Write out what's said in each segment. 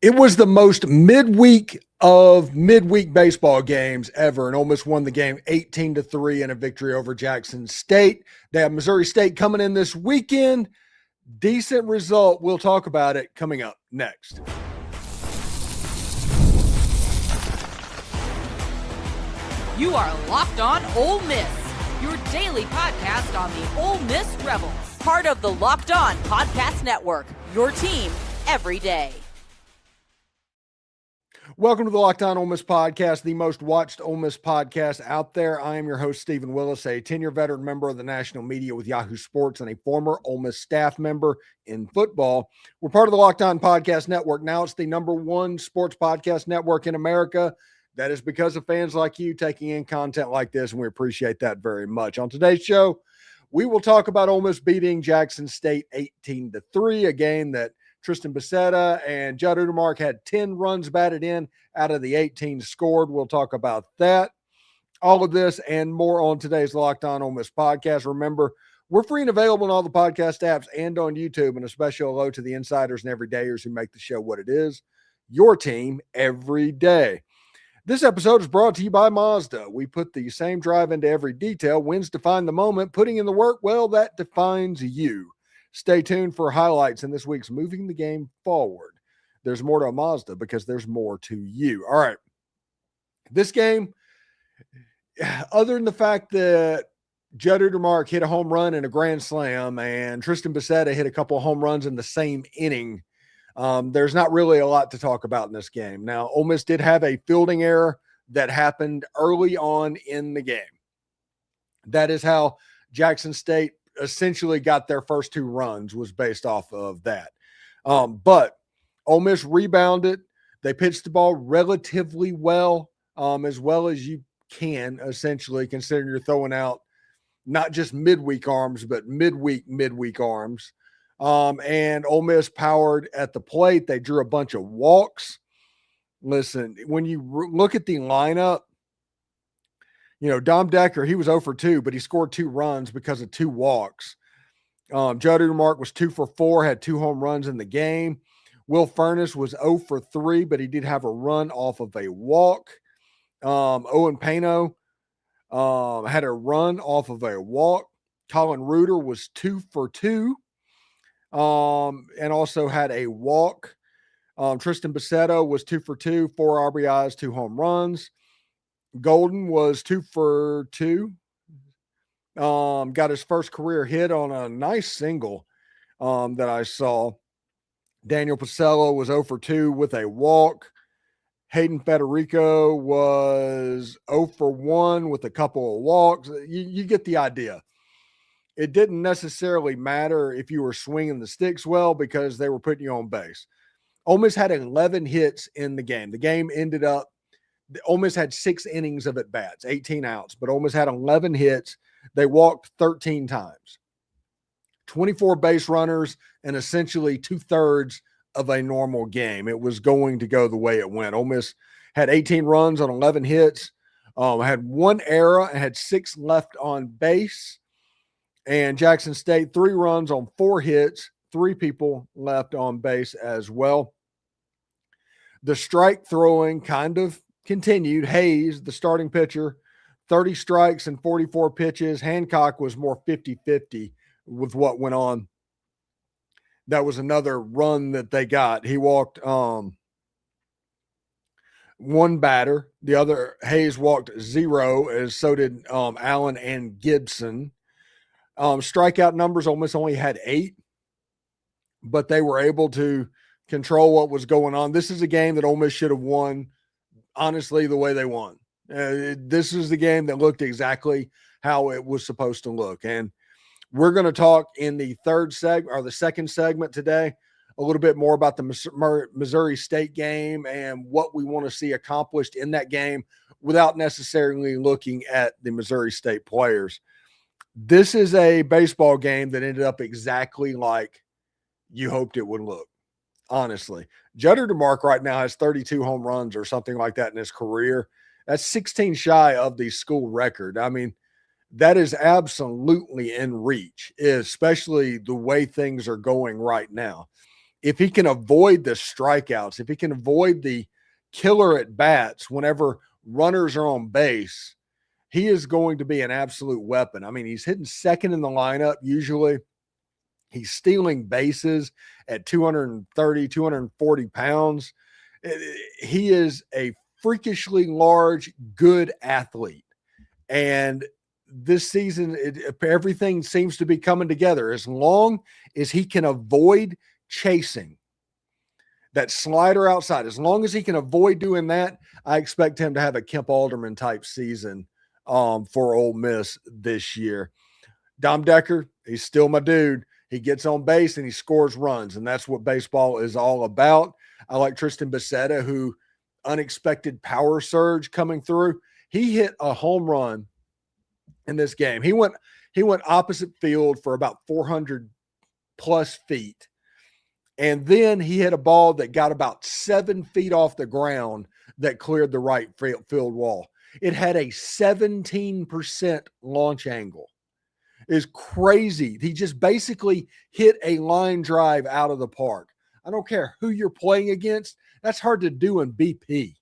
It was the most midweek of midweek baseball games ever, and Ole Miss won the game 18-3 in a victory over Jackson State. They have Missouri State coming in this weekend. Decent result. We'll talk about it coming up next. You are Locked On Ole Miss, your daily podcast on the Ole Miss Rebels. Part of the Locked On Podcast Network, your team every day. Welcome to the Locked On Ole Miss podcast, the most watched Ole Miss podcast out there. I am your host, Stephen Willis, a 10-year veteran member of the national media with Yahoo Sports and a former Ole Miss staff member in football. We're part of the Locked On Podcast Network. Now it's the number one sports podcast network in America. That is because of fans like you taking in content like this, and we appreciate that very much. On today's show, we will talk about Ole Miss beating Jackson State 18-3, a game that Tristen Bissetta and Judd Utermark had 10 runs batted in out of the 18 scored. We'll talk about that. All of this and more on today's Locked On Ole Miss podcast. Remember, we're free and available on all the podcast apps and on YouTube, and a special hello to the insiders and everydayers who make the show what it is, your team every day. This episode is brought to you by Mazda. We put the same drive into every detail. Wins define the moment. Putting in the work, well, that defines you. Stay tuned for highlights in this week's Moving the Game Forward. There's more to a Mazda because there's more to you. All right. This game, other than the fact that Judd Utermark hit a home run and a grand slam and Tristen Bissetta hit a couple of home runs in the same inning, there's not really a lot to talk about in this game. Now, Ole Miss did have a fielding error that happened early on in the game. That is how Jackson State essentially got their first two runs, was based off of that. But Ole Miss rebounded. They pitched the ball relatively well as you can, essentially, considering you're throwing out not just midweek arms, but midweek arms. And Ole Miss powered at the plate. They drew a bunch of walks. Listen, when you look at the lineup, Dom Decker, he was 0 for 2, but he scored 2 runs because of 2 walks. Judd Utermark was 2 for 4, had 2 home runs in the game. Will Furness was 0 for 3, but he did have a run off of a walk. Owen Pano had a run off of a walk. Colin Reuter was 2 for 2 and also had a walk. Tristen Bissetta was 2 for 2, 4 RBIs, 2 home runs. Golden was 2 for 2. Got his first career hit on a nice single that I saw. Daniel Pacello was 0 for 2 with a walk. Hayden Federico was 0 for 1 with a couple of walks. You get the idea. It didn't necessarily matter if you were swinging the sticks well because they were putting you on base. Ole Miss had 11 hits in the game. The game ended up, Ole Miss had 6 innings of at-bats, 18 outs, but Ole Miss had 11 hits. They walked 13 times, 24 base runners, and essentially 2/3 of a normal game. It was going to go the way it went. Ole Miss had 18 runs on 11 hits, had 1 error, and had 6 left on base. And Jackson State, 3 runs on 4 hits, 3 people left on base as well. The strike throwing kind of continued. Hayes, the starting pitcher, 30 strikes and 44 pitches. Hancock was more 50-50 with what went on. That was another run that they got. He walked 1 batter. The other, Hayes, walked 0, as so did Allen and Gibson. Strikeout numbers, Ole Miss only had 8, but they were able to control what was going on. This is a game that Ole Miss should have won, honestly, the way they won. This is the game that looked exactly how it was supposed to look. And we're going to talk in the second segment today a little bit more about the Missouri State game and what we want to see accomplished in that game without necessarily looking at the Missouri State players. This is a baseball game that ended up exactly like you hoped it would look, honestly. Judd Utermark right now has 32 home runs or something like that in his career. That's 16 shy of the school record. I mean, that is absolutely in reach, especially the way things are going right now. if he can avoid the strikeouts, if he can avoid the killer at bats whenever runners are on base, he is going to be an absolute weapon. I mean, he's hitting second in the lineup usually. He's stealing bases at 230, 240 pounds. He is a freakishly large, good athlete. And this season, everything seems to be coming together. As long as he can avoid chasing that slider outside, as long as he can avoid doing that, I expect him to have a Kemp Alderman type season for Ole Miss this year. Dom Decker, he's still my dude. He gets on base and he scores runs, and that's what baseball is all about. I like Tristen Bissetta, who unexpected power surge coming through. He hit a home run in this game. He went opposite field for about 400 plus feet. And then he hit a ball that got about 7 feet off the ground that cleared the right field wall. It had a 17% launch angle. Is crazy. He just basically hit a line drive out of the park. I don't care who you're playing against. That's hard to do in BP.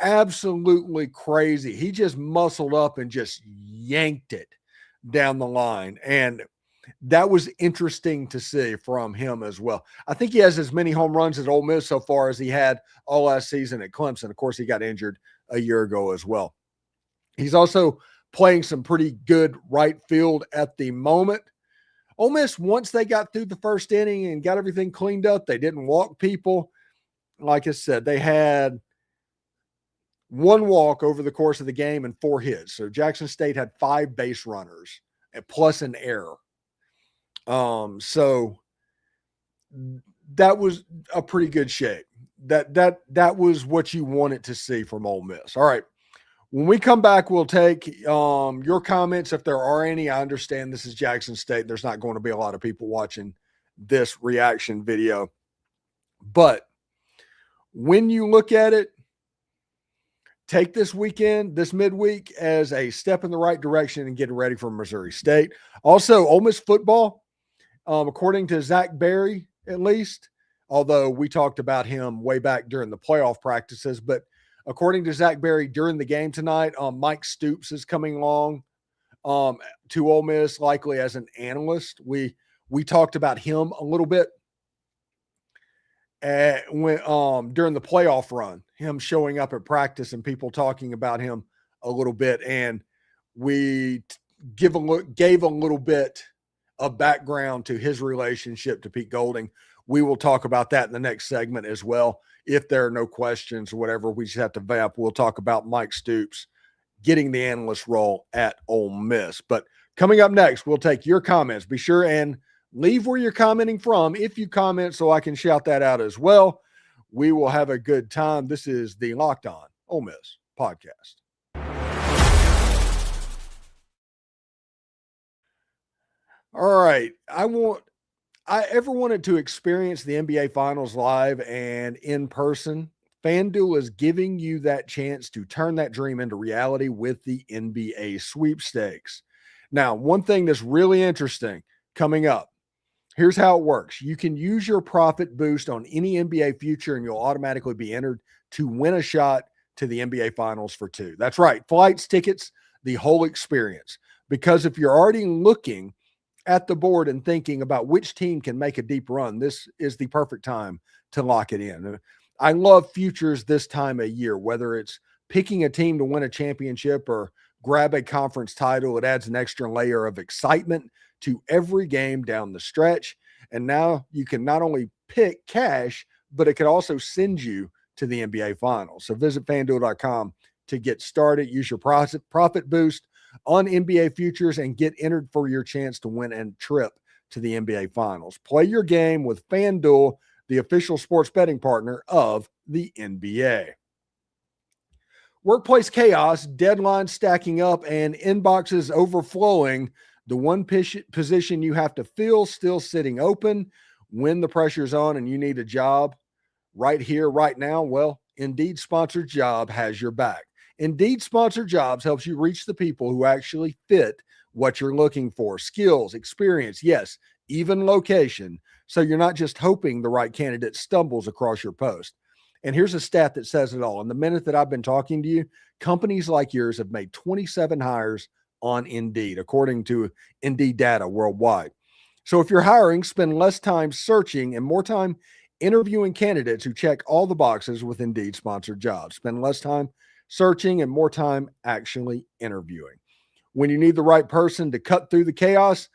Absolutely crazy. He just muscled up and just yanked it down the line. And that was interesting to see from him as well. I think he has as many home runs at Ole Miss so far as he had all last season at Clemson. Of course, he got injured a year ago as well. He's also playing some pretty good right field at the moment. Ole Miss, once they got through the first inning and got everything cleaned up, they didn't walk people. Like I said, they had 1 walk over the course of the game and 4 hits. So Jackson State had 5 base runners plus an error. So that was a pretty good shape. That was what you wanted to see from Ole Miss. All right. When we come back, we'll take your comments if there are any. I understand this is Jackson State. There's not going to be a lot of people watching this reaction video. But when you look at it, take this weekend, this midweek, as a step in the right direction and getting ready for Missouri State. Also, Ole Miss football, according to Zach Berry, at least, although we talked about him way back during the playoff practices, but according to Zach Berry, during the game tonight, Mike Stoops is coming along to Ole Miss, likely as an analyst. We talked about him a little bit during the playoff run, him showing up at practice and people talking about him a little bit, and we gave a little bit of background to his relationship to Pete Golding. We will talk about that in the next segment as well. If there are no questions or whatever, we just have to vamp. We'll talk about Mike Stoops getting the analyst role at Ole Miss. But coming up next, we'll take your comments. Be sure and leave where you're commenting from if you comment so I can shout that out as well. We will have a good time. This is the Locked On Ole Miss podcast. All right. I ever wanted to experience the NBA Finals live and in person. FanDuel is giving you that chance to turn that dream into reality with the NBA sweepstakes. Now, one thing that's really interesting coming up, here's how it works. You can use your profit boost on any NBA future and you'll automatically be entered to win a shot to the NBA Finals for 2. That's right. Flights, tickets, the whole experience. Because if you're already looking at the board and thinking about which team can make a deep run, this is the perfect time to lock it in. I love futures this time of year, whether it's picking a team to win a championship or grab a conference title. It adds an extra layer of excitement to every game down the stretch. And now you can not only pick cash, but it could also send you to the NBA Finals. So visit FanDuel.com to get started. Use your profit boost on NBA futures and get entered for your chance to win a trip to the NBA Finals. Play your game with FanDuel, the official sports betting partner of the NBA. Workplace chaos, deadlines stacking up, and inboxes overflowing. The one position you have to fill still sitting open when the pressure's on and you need a job right here, right now. Well, Indeed Sponsored Job has your back. Indeed Sponsored Jobs helps you reach the people who actually fit what you're looking for. Skills, experience, yes, even location, so you're not just hoping the right candidate stumbles across your post. And here's a stat that says it all. In the minute that I've been talking to you, companies like yours have made 27 hires on Indeed, according to Indeed data worldwide. So if you're hiring, spend less time searching and more time interviewing candidates who check all the boxes with Indeed sponsored jobs. Spend less time searching and more time actually interviewing. When you need the right person to cut through the chaos,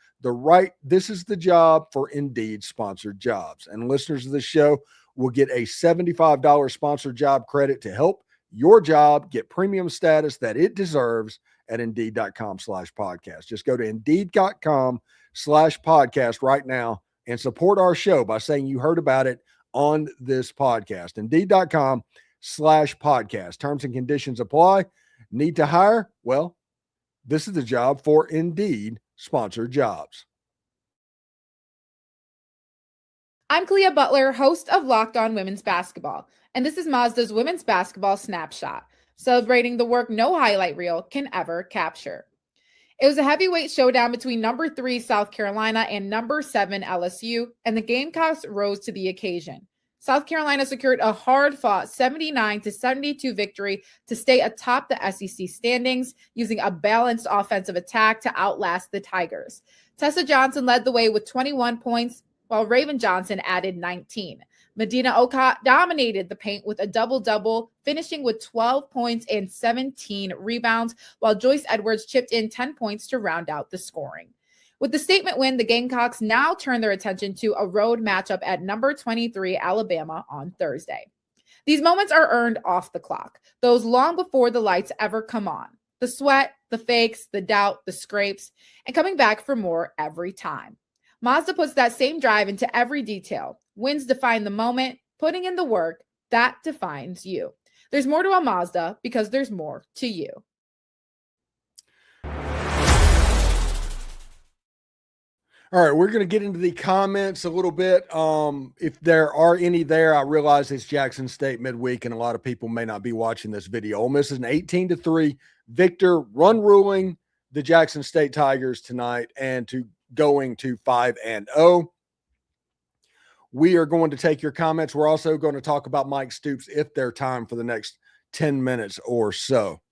this is the job for Indeed sponsored jobs. And listeners of this show will get a $75 sponsored job credit to help your job get premium status that it deserves at Indeed.com/podcast. Just go to Indeed.com/podcast right now and support our show by saying you heard about it on this podcast. Indeed.com/podcast. Terms and conditions apply. Need to hire? Well, this is the job for Indeed sponsored jobs. I'm Clea Butler, host of Locked On Women's Basketball, and this is Mazda's Women's Basketball Snapshot, celebrating the work no highlight reel can ever capture. It was a heavyweight showdown between number 3 South Carolina and number 7 LSU, and the Gamecocks rose to the occasion. South Carolina secured a hard-fought 79-72 victory to stay atop the SEC standings, using a balanced offensive attack to outlast the Tigers. Tessa Johnson led the way with 21 points, while Raven Johnson added 19. Medina Okot dominated the paint with a double-double, finishing with 12 points and 17 rebounds, while Joyce Edwards chipped in 10 points to round out the scoring. With the statement win, the Gamecocks now turn their attention to a road matchup at number 23 Alabama on Thursday. These moments are earned off the clock, those long before the lights ever come on. The sweat, the fakes, the doubt, the scrapes, and coming back for more every time. Mazda puts that same drive into every detail. Wins define the moment, putting in the work, that defines you. There's more to a Mazda because there's more to you. All right, we're going to get into the comments a little bit. If there are any there, I realize it's Jackson State midweek, and a lot of people may not be watching this video. Ole Miss is an 18-3 victor, run ruling the Jackson State Tigers tonight and to going to 5-0. We are going to take your comments. We're also going to talk about Mike Stoops if there's time for the next 10 minutes or so.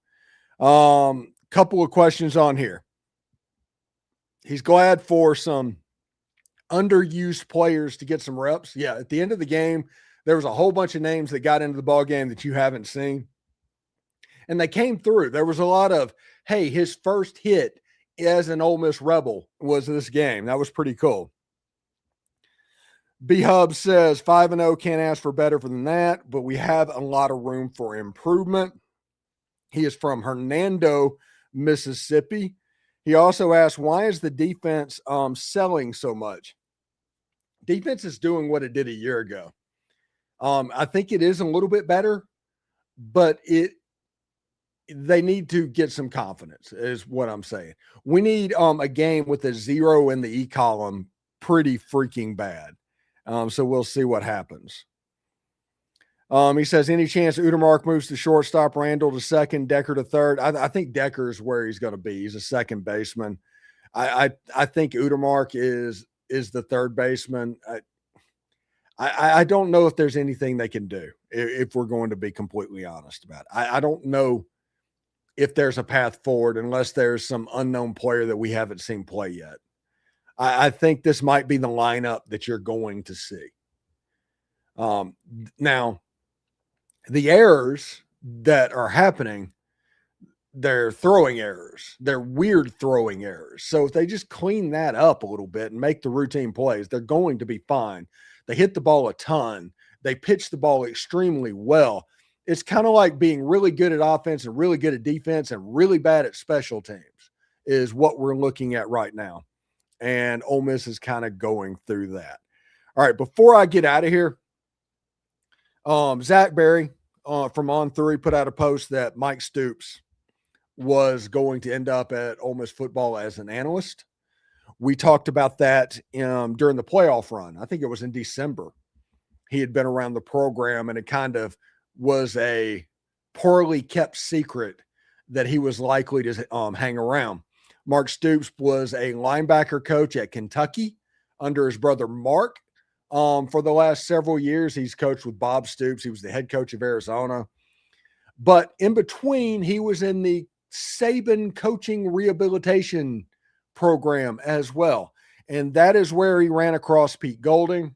Couple of questions on here. He's glad for some underused players to get some reps. Yeah, at the end of the game, there was a whole bunch of names that got into the ball game that you haven't seen. And they came through. There was a lot of, hey, his first hit as an Ole Miss Rebel was this game. That was pretty cool. B-Hub says 5-0, can't ask for better than that, but we have a lot of room for improvement. He is from Hernando, Mississippi. He also asked, why is the defense selling so much? Defense is doing what it did a year ago. I think it is a little bit better, but they need to get some confidence is what I'm saying. We need a game with a 0 in the E column pretty freaking bad. So we'll see what happens. He says, any chance Utermark moves to shortstop, Randall to second, Decker to third? I think Decker is where he's going to be. He's a second baseman. I think Utermark is the third baseman. I don't know if there's anything they can do if we're going to be completely honest about it. I don't know if there's a path forward unless there's some unknown player that we haven't seen play yet. I think this might be the lineup that you're going to see. Now, the errors that are happening, they're throwing errors. They're weird throwing errors. So if they just clean that up a little bit and make the routine plays, they're going to be fine. They hit the ball a ton. They pitch the ball extremely well. It's kind of like being really good at offense and really good at defense and really bad at special teams is what we're looking at right now. And Ole Miss is kind of going through that. All right, before I get out of here, Zach Berry from On3 put out a post that Mike Stoops was going to end up at Ole Miss football as an analyst. We talked about that during the playoff run. I think it was in December. He had been around the program, and it kind of was a poorly kept secret that he was likely to hang around. Mark Stoops was a linebacker coach at Kentucky under his brother Mark. For the last several years, he's coached with Bob Stoops. He was the head coach of Arizona. But in between, he was in the Saban coaching rehabilitation program as well. And that is where he ran across Pete Golding.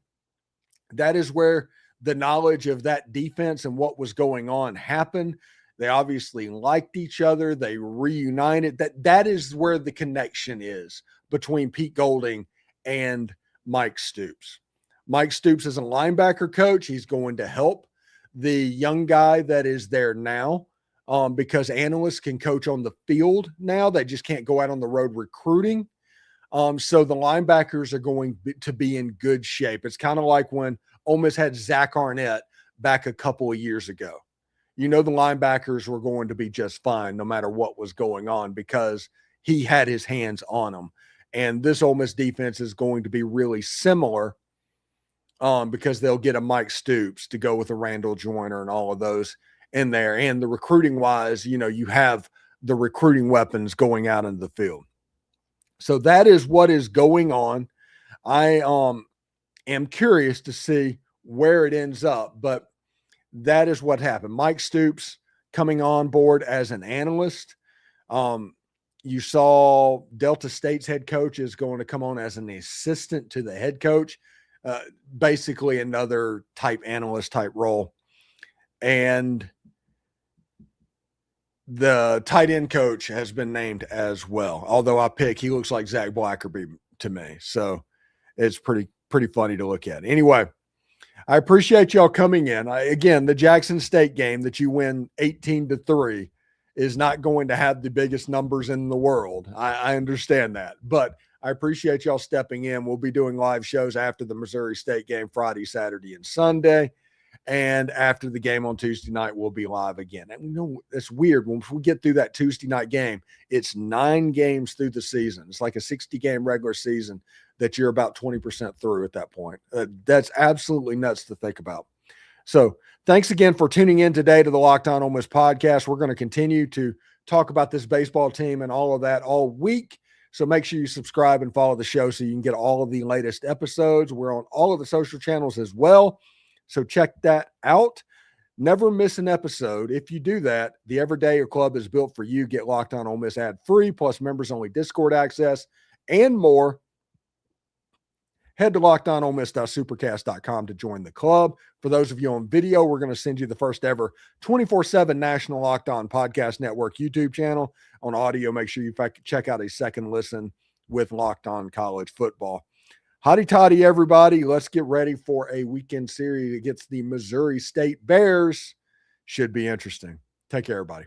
That is where the knowledge of that defense and what was going on happened. They obviously liked each other. They reunited. That is where the connection is between Pete Golding and Mike Stoops. Mike Stoops is a linebacker coach. He's going to help the young guy that is there now because analysts can coach on the field now. They just can't go out on the road recruiting. So the linebackers are going to be in good shape. It's kind of like when Ole Miss had Zach Arnett back a couple of years ago. The linebackers were going to be just fine no matter what was going on because he had his hands on them. And this Ole Miss defense is going to be really similar because they'll get a Mike Stoops to go with a Randall Joyner and all of those in there. And the recruiting wise, you have the recruiting weapons going out into the field. So that is what is going on. I am curious to see where it ends up, but that is what happened. Mike Stoops coming on board as an analyst. You saw Delta State's head coach is going to come on as an assistant to the head coach, basically another type analyst type role. And the tight end coach has been named as well. Although he looks like Zach Blackerby to me. So it's pretty funny to look at. Anyway, I appreciate y'all coming in. Again, the Jackson State game that you win 18-3 is not going to have the biggest numbers in the world. I understand that, but I appreciate y'all stepping in. We'll be doing live shows after the Missouri State game, Friday, Saturday, and Sunday. And after the game on Tuesday night, we'll be live again. And it's weird. When we get through that Tuesday night game, it's 9 games through the season. It's like a 60-game regular season that you're about 20% through at that point. That's absolutely nuts to think about. So thanks again for tuning in today to the Locked On Ole Miss podcast. We're going to continue to talk about this baseball team and all of that all week. So make sure you subscribe and follow the show so you can get all of the latest episodes. We're on all of the social channels as well. So check that out. Never miss an episode. If you do that, the Everyday Club is built for you. Get Locked On Ole Miss ad-free, plus members-only Discord access, and more. Head to LockedOnOleMiss.supercast.com to join the club. For those of you on video, we're going to send you the first ever 24/7 National Locked On Podcast Network YouTube channel. On audio, make sure you check out a second listen with Locked On College Football. Hotty toddy, everybody. Let's get ready for a weekend series against the Missouri State Bears. Should be interesting. Take care, everybody.